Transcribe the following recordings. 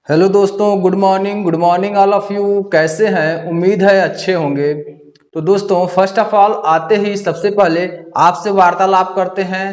Hello दोस्तों, good morning all of you. कैसे हैं? उम्मीद है अच्छे होंगे। तो दोस्तों, फर्स्ट ऑफ ऑल आते ही सबसे पहले आपसे वार्तालाप करते हैं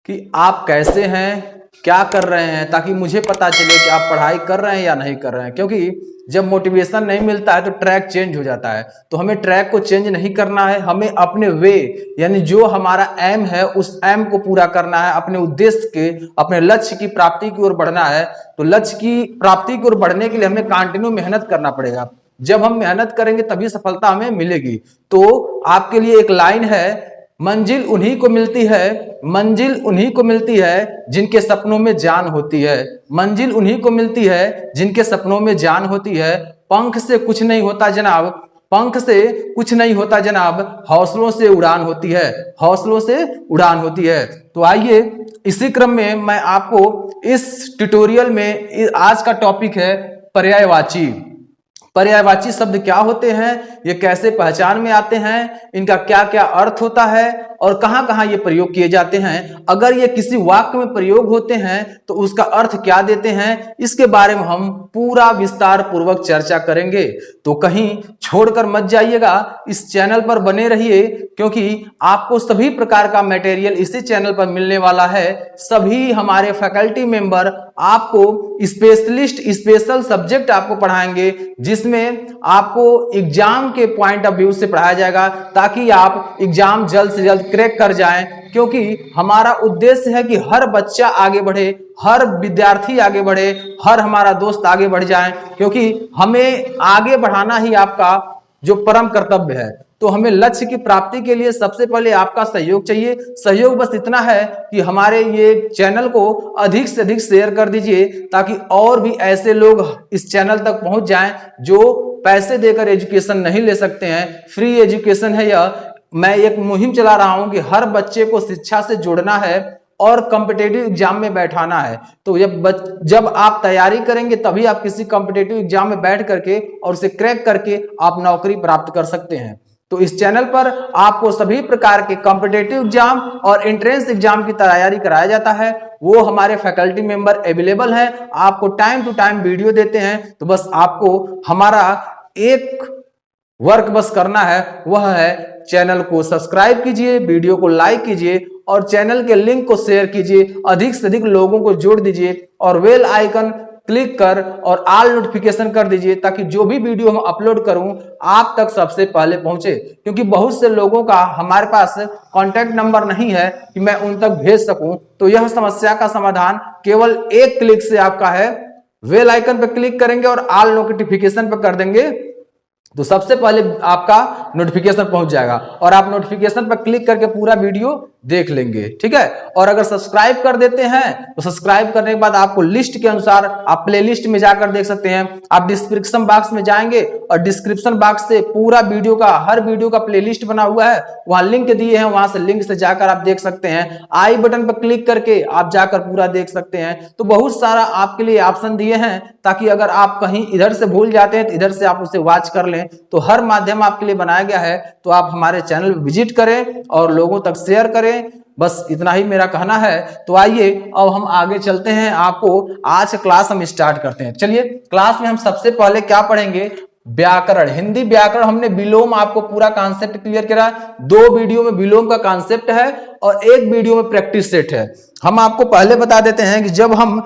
कि आप कैसे हैं, क्या कर रहे हैं, ताकि मुझे पता चले कि आप पढ़ाई कर रहे हैं या नहीं कर रहे हैं। क्योंकि जब मोटिवेशन नहीं मिलता है तो ट्रैक चेंज हो जाता है। तो हमें ट्रैक को चेंज नहीं करना है, हमें अपने वे यानी जो हमारा एम है उस एम को पूरा करना है, अपने उद्देश्य के, अपने लक्ष्य की प्राप्ति की ओर बढ़ना है। तो लक्ष्य की प्राप्ति की ओर बढ़ने के लिए हमें कंटिन्यू मेहनत करना पड़ेगा। जब हम मेहनत करेंगे तभी सफलता हमें मिलेगी। तो आपके लिए एक लाइन है, मंजिल उन्हीं को मिलती है, मंजिल उन्हीं को मिलती है जिनके सपनों में जान होती है। मंजिल उन्हीं को मिलती है जिनके सपनों में जान होती है। पंख से कुछ नहीं होता जनाब, पंख से कुछ नहीं होता जनाब, हौसलों से उड़ान होती है, हौसलों से उड़ान होती है। तो आइए इसी क्रम में मैं आपको इस ट्यूटोरियल में आज का टॉपिक है पर्यायवाची। पर्यायवाची शब्द क्या होते हैं, ये कैसे पहचान में आते हैं, इनका क्या क्या अर्थ होता है और कहां कहां ये प्रयोग किए जाते हैं। अगर ये किसी वाक्य में प्रयोग होते हैं तो उसका अर्थ क्या देते हैं, इसके बारे में हम पूरा विस्तार पूर्वक चर्चा करेंगे। तो कहीं छोड़कर मत जाइएगा, इस चैनल पर बने रहिए, क्योंकि आपको सभी प्रकार का मटेरियल इसी चैनल पर मिलने वाला है। सभी हमारे फैकल्टी मेंबर आपको स्पेशल सब्जेक्ट आपको पढ़ाएंगे, जिसमें आपको एग्जाम के पॉइंट ऑफ व्यू से पढ़ाया जाएगा, ताकि आप एग्जाम जल्द से जल्द क्रैक कर जाएं। क्योंकि हमारा उद्देश्य है कि हर बच्चा आगे बढ़े, हर विद्यार्थी आगे बढ़े, हर हमारा दोस्त आगे बढ़ जाए, क्योंकि हमें आगे बढ़ाना ही आपका जो परम कर्तव्य है। तो हमें लक्ष्य की प्राप्ति के लिए सबसे पहले आपका सहयोग चाहिए। सहयोग बस इतना है कि हमारे ये चैनल को अधिक से अधिक शेयर कर दीजिए, ताकि और भी ऐसे लोग इस चैनल तक पहुंच जाएं जो पैसे देकर एजुकेशन नहीं ले सकते हैं। फ्री एजुकेशन है यह। मैं एक मुहिम चला रहा हूं कि हर बच्चे को शिक्षा से जोड़ना है और कॉम्पिटेटिव एग्जाम में बैठाना है। तो जब आप तैयारी करेंगे तभी आप किसी कॉम्पिटेटिव एग्जाम में बैठ करके और उसे क्रैक करके आप नौकरी प्राप्त कर सकते हैं। तो इस चैनल पर आपको सभी प्रकार के कॉम्पिटेटिव एग्जाम और एंट्रेंस एग्जाम की तैयारी कराया जाता है। वो हमारे फैकल्टी मेंबर अवेलेबल है, आपको टाइम टू टाइम वीडियो देते हैं। तो बस आपको हमारा एक वर्क बस करना है, वह है चैनल को सब्सक्राइब कीजिए, वीडियो को लाइक कीजिए और चैनल के लिंक को शेयर कीजिए, अधिक से अधिक लोगों को जोड़ दीजिए और बेल आइकन क्लिक कर और ऑल नोटिफिकेशन कर दीजिए, ताकि जो भी वीडियो हम अपलोड करूं आप तक सबसे पहले पहुंचे। क्योंकि बहुत से लोगों का हमारे पास कांटेक्ट नंबर नहीं है कि मैं उन तक भेज सकूं। तो यह समस्या का समाधान केवल एक क्लिक से आपका है। बेल आइकन पर क्लिक करेंगे और ऑल नोटिफिकेशन पर कर देंगे तो सबसे पहले आपका नोटिफिकेशन पहुंच जाएगा और आप नोटिफिकेशन पर क्लिक करके पूरा वीडियो देख लेंगे। ठीक है। और अगर सब्सक्राइब कर देते हैं तो सब्सक्राइब करने के बाद आपको लिस्ट के अनुसार आप प्लेलिस्ट में जाकर देख सकते हैं। आप डिस्क्रिप्शन बॉक्स में जाएंगे और डिस्क्रिप्शन बॉक्स से पूरा वीडियो का, हर वीडियो का प्लेलिस्ट बना हुआ है, वहां लिंक दिए हैं, वहां से लिंक से जाकर आप देख सकते हैं। आई बटन पर क्लिक करके आप जाकर पूरा देख सकते हैं। तो बहुत सारा आपके लिए ऑप्शन दिए हैं, ताकि अगर आप कहीं इधर से भूल जाते हैं तो इधर से आप उसे वॉच कर लें। तो हर माध्यम आपके लिए बनाया गया है। तो आप हमारे चैनल पर विजिट करें और लोगों तक शेयर करें। बस इतना ही मेरा कहना है। तो आइए अब हम आगे चलते हैं, आपको आज क्लास हम स्टार्ट करते हैं। चलिए, क्लास में हम सबसे पहले क्या पढ़ेंगे, व्याकरण, हिंदी व्याकरण। हमने विलोम आपको पूरा कॉन्सेप्ट क्लियर करा। 2 वीडियो में विलोम का कॉन्सेप्ट है और 1 वीडियो में प्रैक्टिस सेट है। हम आपको पहले बता देते हैं कि जब हम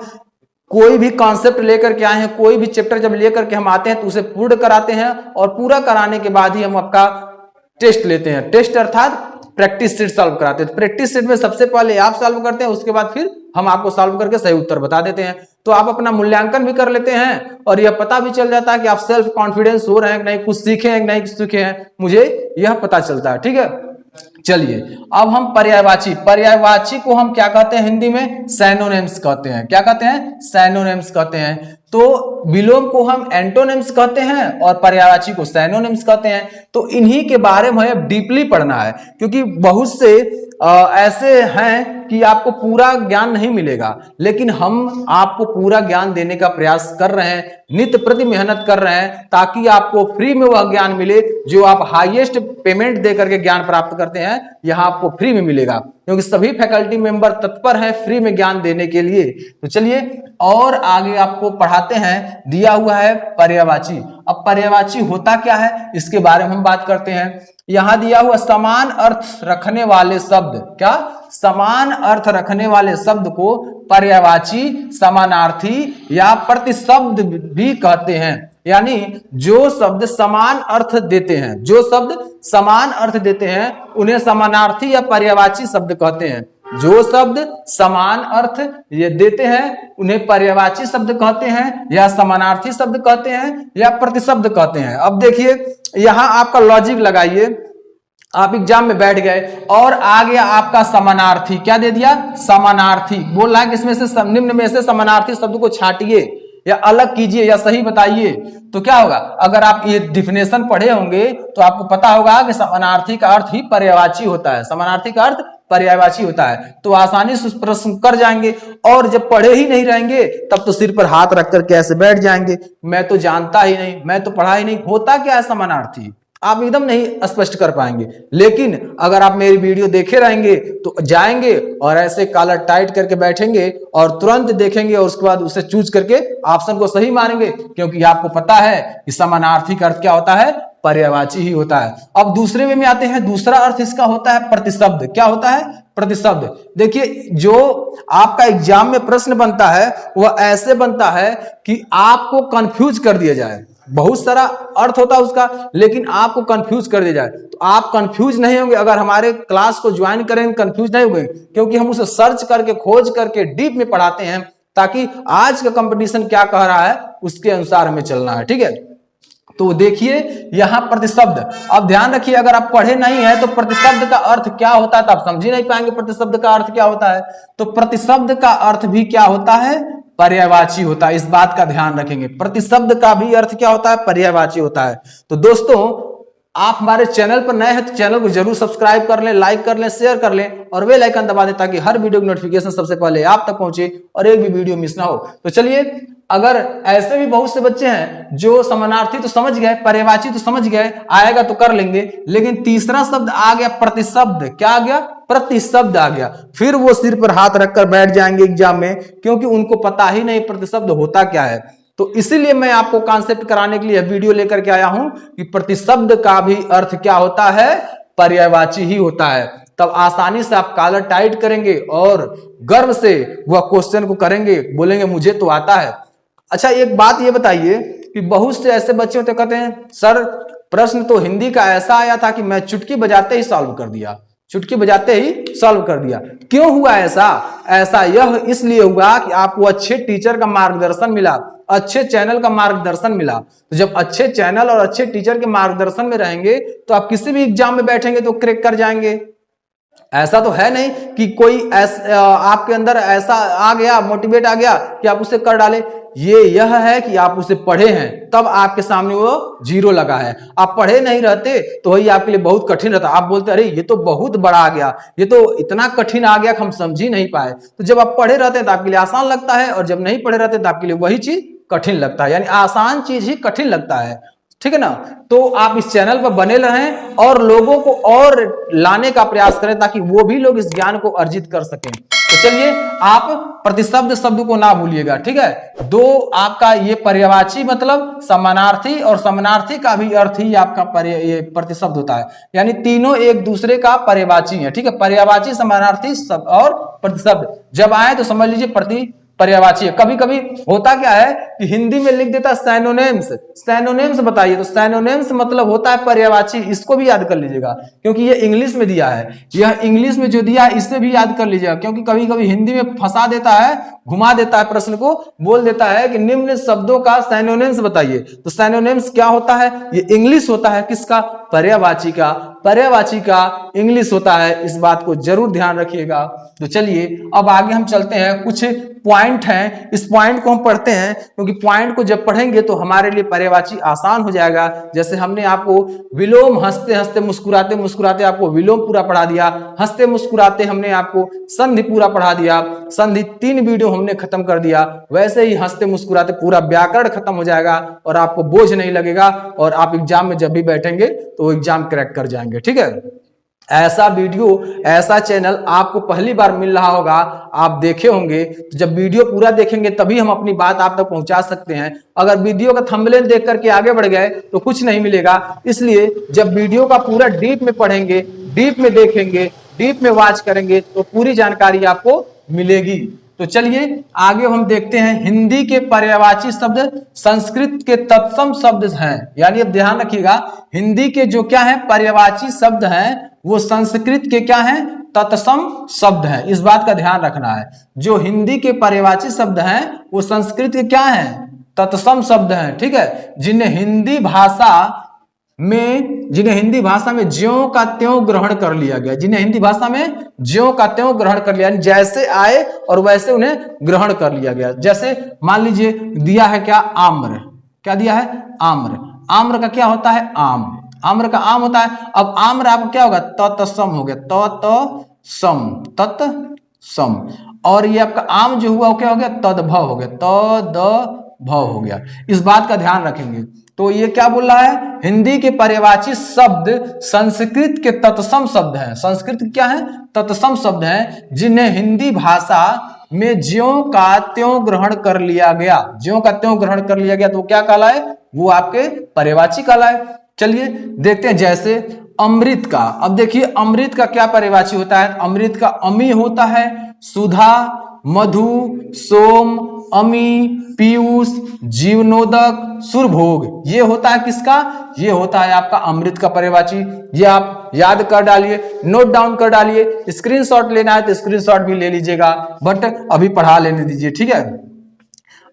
कोई भी कॉन्सेप्ट लेकर के आए हैं, कोई भी चैप्टर जब लेकर के हम आते हैं तो उसे पूर्ण कराते हैं और पूरा कराने के बाद ही हम आपका टेस्ट लेते हैं। टेस्ट अर्थात प्रैक्टिस सेट सॉल्व कराते हैं। प्रैक्टिस सेट में सबसे पहले आप सॉल्व करते हैं, उसके बाद फिर हम आपको सॉल्व करके सही उत्तर बता देते हैं। तो आप अपना मूल्यांकन भी कर लेते हैं और यह पता भी चल जाता है कि आप सेल्फ कॉन्फिडेंस हो रहे हैं कि नहीं, कुछ सीखे हैं कि नहीं सीखे हैं, मुझे यह पता चलता है। ठीक है। चलिए, अब हम पर्यायवाची, पर्यायवाची को हम क्या कहते हैं हिंदी में, सैनोनिम्स कहते हैं। क्या कहते हैं? सैनोनिम्स कहते हैं। तो विलोम को हम एंटोनिम्स कहते हैं और पर्यायवाची को सैनोनिम्स कहते हैं। तो इन्हीं के बारे में हमें डीपली पढ़ना है, क्योंकि बहुत से ऐसे हैं कि आपको पूरा ज्ञान नहीं मिलेगा, लेकिन हम आपको पूरा ज्ञान देने का प्रयास कर रहे हैं, नित्य प्रति मेहनत कर रहे हैं, ताकि आपको फ्री में वह ज्ञान मिले जो आप हाईएस्ट पेमेंट दे करके ज्ञान प्राप्त करते हैं। हैं यहाँ आपको फ्री में मिलेगा, क्योंकि सभी फैकल्टी मेंबर तत्पर हैं फ्री में ज्ञान देने के लिए। तो चलिए और आगे आपको पढ़ाते हैं। दिया हुआ है पर्यायवाची। अब पर्यायवाची होता क्या है इसके बारे में हम बात करते हैं। यहां दिया हुआ समान अर्थ रखने वाले शब्द, क्या समान अर्थ रखने वाले शब्द को पर्यायवाची, समानार्थी या प्रतिशब्द भी कहते हैं। यानी जो शब्द समान अर्थ देते हैं, जो शब्द समान अर्थ देते हैं उन्हें समानार्थी या पर्यायवाची शब्द कहते हैं। जो शब्द समान अर्थ ये देते हैं उन्हें पर्यायवाची शब्द कहते हैं या समानार्थी शब्द कहते हैं या प्रतिशब्द कहते हैं। अब देखिए यहां आपका लॉजिक लगाइए। आप एग्जाम में बैठ गए और आ गया आपका समानार्थी, क्या दे दिया? समानार्थी। बोल रहा है कि इसमें से निम्न में से समानार्थी शब्द को छांटिए या अलग कीजिए या सही बताइए। तो क्या होगा? अगर आप ये डिफिनेशन पढ़े होंगे तो आपको पता होगा कि समानार्थी का अर्थ ही पर्यायवाची होता है। समानार्थी का अर्थ पर्यायवाची होता है। तो आसानी से प्रश्न कर जाएंगे। और जब पढ़े ही नहीं रहेंगे तब तो सिर पर हाथ रखकर कैसे बैठ जाएंगे, मैं तो जानता ही नहीं, मैं तो पढ़ा ही नहीं। होता क्या है समानार्थी, आप एकदम नहीं स्पष्ट कर पाएंगे। लेकिन अगर आप मेरी वीडियो देखे रहेंगे तो जाएंगे और ऐसे कॉलर टाइट करके बैठेंगे और तुरंत देखेंगे और उसके बाद उसे चूज करके ऑप्शन को सही मानेंगे, क्योंकि आपको पता है कि समानार्थी का अर्थ क्या होता है? पर्यायवाची ही होता है। अब दूसरे वे में आते हैं। दूसरा अर्थ इसका होता है प्रतिशब्द। क्या होता है? प्रतिशब्द। देखिए जो आपका एग्जाम में प्रश्न बनता है वह ऐसे बनता है कि आपको कंफ्यूज कर दिया जाए। बहुत सारा अर्थ होता है उसका, लेकिन आपको कंफ्यूज कर दिया जाए तो आप कंफ्यूज नहीं होंगे। अगर हमारे क्लास को ज्वाइन करेंगे कंफ्यूज नहीं होंगे, क्योंकि हम उसे सर्च करके खोज करके डीप में पढ़ाते हैं, ताकि आज का कंपटीशन क्या कह रहा है उसके अनुसार हमें चलना है। ठीक है, तो देखिए यहां प्रतिशब्द। अब ध्यान रखिए, अगर आप पढ़े नहीं है तो प्रतिशब्द का अर्थ क्या होता है तो आप समझ ही नहीं पाएंगे प्रतिशब्द का अर्थ क्या होता है। तो प्रतिशब्द का अर्थ भी क्या होता है? पर्यायवाची होता है। इस बात का ध्यान रखेंगे, प्रतिशब्द का भी अर्थ क्या होता है? पर्यायवाची होता है। तो दोस्तों आप हमारे चैनल पर नए हैं तो चैनल को जरूर सब्सक्राइब कर लें, लाइक कर लें, शेयर कर लें और बेल आइकन दबा दें, ताकि हर वीडियो की नोटिफिकेशन सबसे पहले आप तक पहुंचे और एक भी वीडियो मिस ना हो। तो चलिए, अगर ऐसे भी बहुत से बच्चे हैं जो समानार्थी तो समझ गए, पर्यायवाची तो समझ गए, आएगा तो कर लेंगे, लेकिन तीसरा शब्द आ गया प्रतिशब्द। क्या आ गया? प्रतिशब्द आ गया। फिर वो सिर पर हाथ रखकर बैठ जाएंगे एग्जाम में, क्योंकि उनको पता ही नहीं प्रतिशब्द होता क्या है। तो इसीलिए मैं आपको कॉन्सेप्ट कराने के लिए वीडियो लेकर के आया हूं कि प्रतिशब्द का भी अर्थ क्या होता है? पर्यायवाची ही होता है। तब आसानी से आप कॉलर टाइट करेंगे और गर्व से वह क्वेश्चन को करेंगे, बोलेंगे मुझे तो आता है। अच्छा, एक बात ये बताइए कि बहुत से ऐसे बच्चे होते कहते हैं सर प्रश्न तो हिंदी का ऐसा आया था कि मैं चुटकी बजाते ही सॉल्व कर दिया, चुटकी बजाते ही सॉल्व कर दिया। क्यों हुआ ऐसा? ऐसा यह इसलिए हुआ कि आपको अच्छे टीचर का मार्गदर्शन मिला, अच्छे चैनल का मार्गदर्शन मिला। तो जब अच्छे चैनल और अच्छे टीचर के मार्गदर्शन में रहेंगे तो आप किसी भी एग्जाम में बैठेंगे तो क्रैक कर जाएंगे। ऐसा तो है नहीं कि कोई आपके अंदर ऐसा आ गया, मोटिवेट आ गया कि आप उसे कर डाले। यह है कि आप उसे पढ़े हैं, तब आपके सामने वो जीरो लगा है। आप पढ़े नहीं रहते तो वही आपके लिए बहुत कठिन रहता। आप बोलते अरे ये तो बहुत बड़ा आ गया, ये तो इतना कठिन आ गया कि हम समझ ही नहीं पाए। तो जब आप पढ़े रहते हैं तो आपके लिए आसान लगता है, और जब नहीं पढ़े रहते तो आपके लिए वही चीज कठिन लगता है। यानी आसान चीज ही कठिन लगता है। ठीक है ना? तो आप इस चैनल पर बने रहें और लोगों को और लाने का प्रयास करें, ताकि वो भी लोग इस ज्ञान को अर्जित कर सकें। तो चलिए, आप प्रतिशब्द शब्द को ना भूलिएगा। ठीक है, दो आपका ये पर्यायवाची मतलब समानार्थी, और समानार्थी का भी अर्थ ही आपका ये प्रतिशब्द होता है। यानी तीनों एक दूसरे का पर्यायवाची है। ठीक है, पर्यायवाची, समानार्थी और प्रतिशब्द जब आए तो समझ लीजिए पर्यायवाची है। कभी कभी होता क्या है कि हिंदी में लिख देता सैनोनिम्स। सैनोनिम्स बताइए, तो सैनोनिम्स मतलब होता है पर्यायवाची। इसको भी याद कर लीजिएगा, क्योंकि ये इंग्लिश में दिया है। यह इंग्लिश में जो दिया है इससे भी याद कर लीजिएगा, क्योंकि कभी कभी हिंदी में फंसा देता है, घुमा देता है प्रश्न को, बोल देता है कि निम्न शब्दों का सैनोनिम्स बताइए। तो सैनोनिम्स क्या होता है? ये इंग्लिश होता है। किसका? पर्यायवाची का। पर्यायवाची का इंग्लिश होता है। इस बात को जरूर ध्यान रखिएगा। तो चलिए अब आगे हम चलते हैं। कुछ पॉइंट हैं, इस पॉइंट को हम पढ़ते हैं, क्योंकि पॉइंट को जब पढ़ेंगे तो हमारे लिए पर्यायवाची आसान हो जाएगा। जैसे हमने आपको विलोम, हंसते हंसते मुस्कुराते मुस्कुराते आपको विलोम पूरा पढ़ा दिया, हंसते मुस्कुराते हमने आपको संधि पूरा पढ़ा दिया, संधि 3 वीडियो हमने खत्म कर दिया। वैसे ही हंसते मुस्कुराते पूरा व्याकरण खत्म हो जाएगा और आपको बोझ नहीं लगेगा, और आप एग्जाम में जब भी बैठेंगे तो एग्जाम क्रैक कर जाएंगे। ठीक है, ऐसा वीडियो, ऐसा चैनल आपको पहली बार मिल रहा होगा, आप देखे होंगे। तो जब वीडियो पूरा देखेंगे तभी हम अपनी बात आप तक पहुंचा सकते हैं। अगर वीडियो का थंबनेल देख करके आगे बढ़ गए तो कुछ नहीं मिलेगा। इसलिए जब वीडियो का पूरा डीप में पढ़ेंगे, डीप में देखेंगे, डीप में वॉच करेंगे तो पूरी जानकारी आपको मिलेगी। तो चलिए आगे हम देखते हैं। हिंदी के पर्यायवाची शब्द संस्कृत के तत्सम शब्द हैं। यानी अब ध्यान रखिएगा, हिंदी के जो क्या है पर्यायवाची शब्द हैं वो संस्कृत के क्या हैं, तत्सम शब्द हैं। इस बात का ध्यान रखना है। जो हिंदी के पर्यायवाची शब्द हैं वो संस्कृत के क्या हैं, तत्सम शब्द हैं। ठीक है, जिन्हें हिंदी भाषा में ज्यों का त्यों ग्रहण कर लिया गया, जिन्हें हिंदी भाषा में ज्यों का त्यों ग्रहण कर लिया, जैसे आए और वैसे उन्हें ग्रहण कर लिया गया। जैसे मान लीजिए दिया है क्या, आम्र। क्या दिया है, आम्र। आम्र का क्या होता है, आम। आम्र का आम होता है। अब आम्र आपका क्या होगा, तत्सम हो गया, तत्सम। और ये आपका आम जो हुआ वो क्या हो गया, तद्भव हो गया, तद्भव हो गया। इस बात का ध्यान रखेंगे। तो ये क्या बोल रहा है, हिंदी के पर्यायवाची शब्द संस्कृत के तत्सम शब्द हैं। संस्कृत क्या है, तत्सम शब्द हैं, जिन्हें हिंदी भाषा में ज्यों का त्यों ग्रहण कर लिया गया। ज्यों का त्यों ग्रहण कर लिया गया तो क्या कहलाए, वो आपके पर्यायवाची कहलाए। चलिए देखते हैं। जैसे अमृत का, अब देखिए अमृत का क्या पर्यायवाची होता है। अमृत का अमी होता है, सुधा, मधु, सोम, अमी, पीयूष, जीवनोदक, सुरभोग। ये होता है किसका, ये होता है आपका अमृत का पर्यायवाची। ये आप याद कर डालिए, नोट डाउन कर डालिए। स्क्रीनशॉट लेना है तो स्क्रीनशॉट भी ले लीजिएगा, बट अभी पढ़ा लेने दीजिए। ठीक है,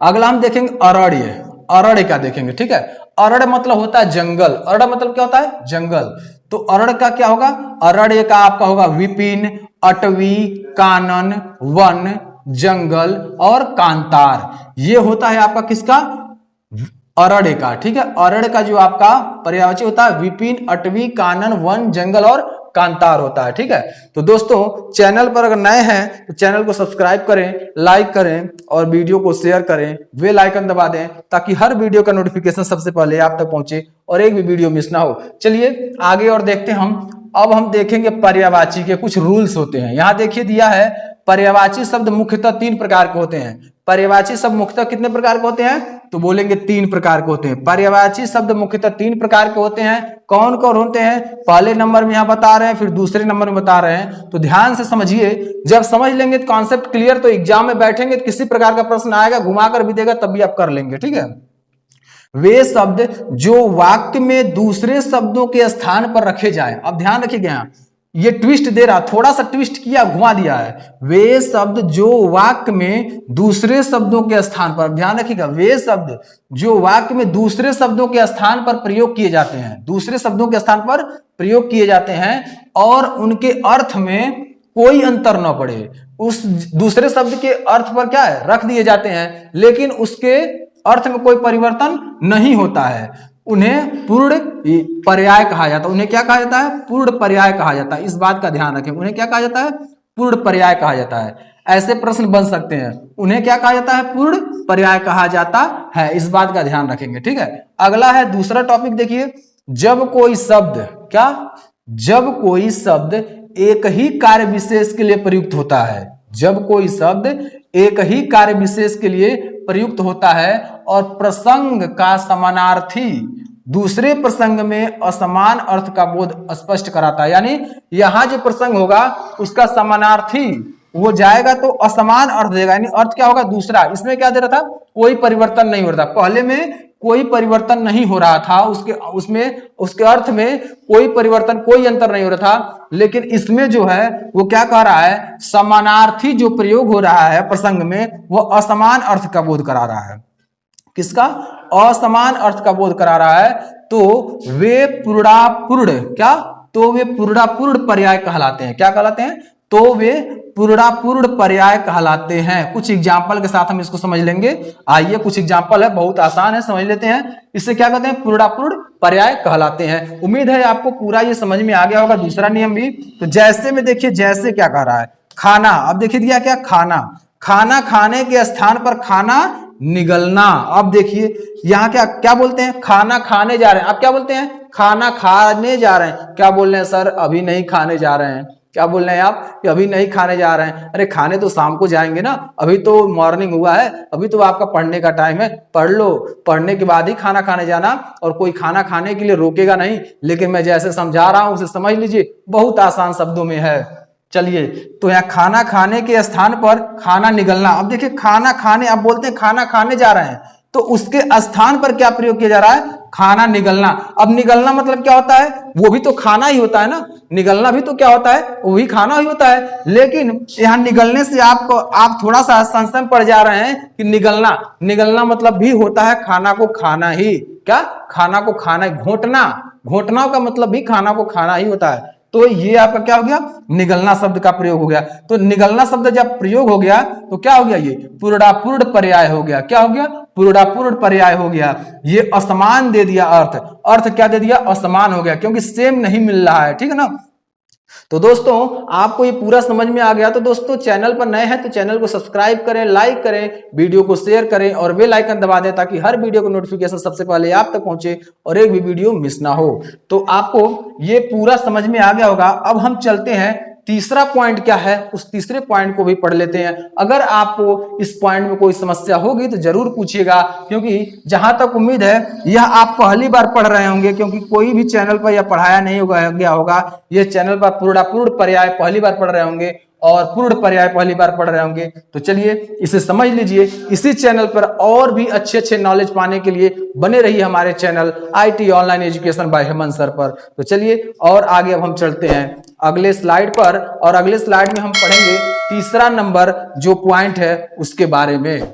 अगला हम देखेंगे अरण्य। अरण्य का देखेंगे। ठीक है, अरण्य मतलब होता है जंगल। अरण्य मतलब क्या होता है, जंगल। तो अरण्य का क्या होगा, अरण्य का आपका होगा विपिन, अटवी, कानन, वन, जंगल और कांतार। ये होता है आपका किसका, अरण्य का। ठीक है, अरण्य का जो आपका पर्यायवाची होता है विपिन, अटवी, कानन, वन, जंगल और कांतार होता है। ठीक है, तो दोस्तों चैनल पर अगर नए हैं तो चैनल को सब्सक्राइब करें, लाइक करें और वीडियो को शेयर करें, बेल आइकन दबा दें ताकि हर वीडियो का नोटिफिकेशन सबसे पहले आप तक पहुंचे और एक भी वीडियो मिस ना हो। चलिए आगे और देखते हैं हम। अब हम देखेंगे पर्यायवाची के कुछ रूल्स होते हैं। यहाँ देखिए दिया है, पर्यायवाची शब्द मुख्यतः 3 प्रकार के होते हैं। पर्यायवाची शब्द मुख्यतः कितने प्रकार के होते हैं, तो बोलेंगे 3 प्रकार के होते हैं। पर्यायवाची शब्द मुख्यतः 3 प्रकार के होते हैं। कौन कौन होते हैं, पहले नंबर में यहाँ बता रहे हैं, फिर दूसरे नंबर में बता रहे हैं। तो ध्यान से समझिए, जब समझ लेंगे तो कॉन्सेप्ट क्लियर, तो एग्जाम में बैठेंगे तो किसी प्रकार का प्रश्न आएगा, घुमाकर भी देगा तब भी आप कर लेंगे। ठीक है, वे शब्द जो वाक्य में दूसरे शब्दों के स्थान पर रखे जाएं। अब ध्यान रखिएगा, ये ट्विस्ट दे रहा, थोड़ा सा ट्विस्ट किया, घुमा दिया है। वे शब्द जो वाक्य में दूसरे शब्दों के स्थान पर, ध्यान रखिएगा, वे शब्द जो वाक्य में दूसरे शब्दों के स्थान पर प्रयोग किए जाते हैं, दूसरे शब्दों के स्थान पर प्रयोग किए जाते हैं और उनके अर्थ में कोई अंतर न पड़े। उस दूसरे शब्द के अर्थ पर क्या है, रख दिए जाते हैं, लेकिन उसके अर्थ में कोई परिवर्तन नहीं होता है, उन्हें पूर्ण पर्याय कहा जाता है। उन्हें क्या कहा जाता है, पूर्ण पर्याय कहा जाता है। इस बात का ध्यान रखें, उन्हें क्या कहा जाता है, पूर्ण पर्याय कहा जाता है। ऐसे प्रश्न बन सकते हैं, उन्हें क्या कहा जाता है, पूर्ण पर्याय कहा जाता है। इस बात का ध्यान रखेंगे। ठीक है, अगला है दूसरा टॉपिक देखिए, जब कोई शब्द क्या, जब कोई शब्द एक ही कार्य विशेष के लिए प्रयुक्त होता है। जब कोई शब्द एक ही कार्य विशेष के लिए प्रयुक्त होता है और प्रसंग का समानार्थी दूसरे प्रसंग में असमान अर्थ का बोध स्पष्ट कराता है। यानी यहां जो प्रसंग होगा उसका समानार्थी वो जाएगा तो असमान अर्थ देगा, यानी अर्थ क्या होगा, दूसरा। इसमें क्या दे रहा था, कोई परिवर्तन नहीं हो रहा था। पहले में कोई परिवर्तन नहीं हो रहा था, उसके अर्थ में कोई परिवर्तन, कोई अंतर नहीं हो रहा था। लेकिन इसमें जो है वो क्या कह रहा है, समानार्थी जो प्रयोग हो रहा है प्रसंग में वो असमान अर्थ का बोध करा रहा है। किसका, असमान अर्थ का बोध करा रहा है। तो वे पूर्णापूर्ण क्या, तो वे पूर्णापूर्ण पर्याय कहलाते हैं। क्या कहलाते हैं, तो वे पूर्णापूर्ण पर्याय कहलाते हैं। कुछ एग्जाम्पल के साथ हम इसको समझ लेंगे। आइए कुछ एग्जाम्पल है, बहुत आसान है, समझ लेते हैं। इससे क्या कहते हैं, पूर्णापूर्ण पर्याय कहलाते हैं। उम्मीद है आपको पूरा ये समझ में आ गया होगा। दूसरा नियम भी, तो जैसे में देखिए, जैसे क्या कह रहा है, खाना। अब देखिए दिया क्या, खाना। खाना खाने के स्थान पर खाना निगलना। अब देखिए यहाँ क्या क्या बोलते हैं, खाना खाने जा रहे हैं। आप क्या बोलते हैं, खाना खाने जा रहे हैं। क्या बोल रहे हैं सर, अभी नहीं खाने जा रहे हैं। क्या बोल रहे हैं आप कि अभी नहीं खाने जा रहे हैं। अरे खाने तो शाम को जाएंगे ना, अभी तो मॉर्निंग हुआ है, अभी तो आपका पढ़ने का टाइम है, पढ़ लो, पढ़ने के बाद ही खाना खाने जाना। और कोई खाना खाने के लिए रोकेगा नहीं, लेकिन मैं जैसे समझा रहा हूं उसे समझ लीजिए, बहुत आसान शब्दों में है। चलिए, तो यहाँ खाना खाने के स्थान पर खाना निगलना। अब देखिए खाना खाने, आप बोलते हैं खाना खाने जा रहे हैं, तो उसके स्थान पर क्या प्रयोग किया जा रहा है, खाना निगलना। अब निगलना मतलब क्या होता है, वो भी तो खाना ही होता है ना, निगलना भी तो क्या होता है, वो भी खाना ही होता है। लेकिन यहाँ निगलने से आपको आप थोड़ा सा संशय में पड़ जा रहे हैं कि निगलना, निगलना मतलब भी होता है खाना को खाना ही। क्या, खाना को खाना, घोटना, घोटना का मतलब भी खाना को खाना ही होता है। तो ये आपका क्या हो गया, निगलना शब्द का प्रयोग हो गया। तो निगलना शब्द जब प्रयोग हो गया तो क्या हो गया, ये पूर्णापूर्ण पर्याय हो गया। क्या हो गया, पूर्णापूर्ण पर्याय हो गया। ये असमान दे दिया अर्थ, अर्थ क्या दे दिया, असमान हो गया, क्योंकि सेम नहीं मिल रहा है। ठीक है ना। तो दोस्तों आपको ये पूरा समझ में आ गया। तो दोस्तों चैनल पर नए हैं तो चैनल को सब्सक्राइब करें, लाइक करें, वीडियो को शेयर करें और बेल आइकन दबा दें, ताकि हर वीडियो को नोटिफिकेशन सबसे पहले आप तक पहुंचे और एक भी वीडियो मिस ना हो। तो आपको ये पूरा समझ में आ गया होगा। अब हम चलते हैं, तीसरा पॉइंट क्या है, उस तीसरे पॉइंट को भी पढ़ लेते हैं। अगर आपको इस पॉइंट में कोई समस्या होगी तो जरूर पूछिएगा, क्योंकि जहां तक उम्मीद है यह आप पहली बार पढ़ रहे होंगे, क्योंकि कोई भी चैनल पर यह पढ़ाया नहीं गया होगा। यह चैनल पर पूर्ण पर्याय पहली बार पढ़ रहे होंगे और पूर्ण पर्याय पहली बार पढ़ रहे होंगे। तो चलिए इसे समझ लीजिए। इसी चैनल पर और भी अच्छे अच्छे नॉलेज पाने के लिए बने रहिए हमारे channel IT online education by Hemant sir पर। तो चलिए और आगे अब हम चलते हैं अगले स्लाइड पर, और अगले स्लाइड में हम पढ़ेंगे तीसरा नंबर जो पॉइंट है उसके बारे में।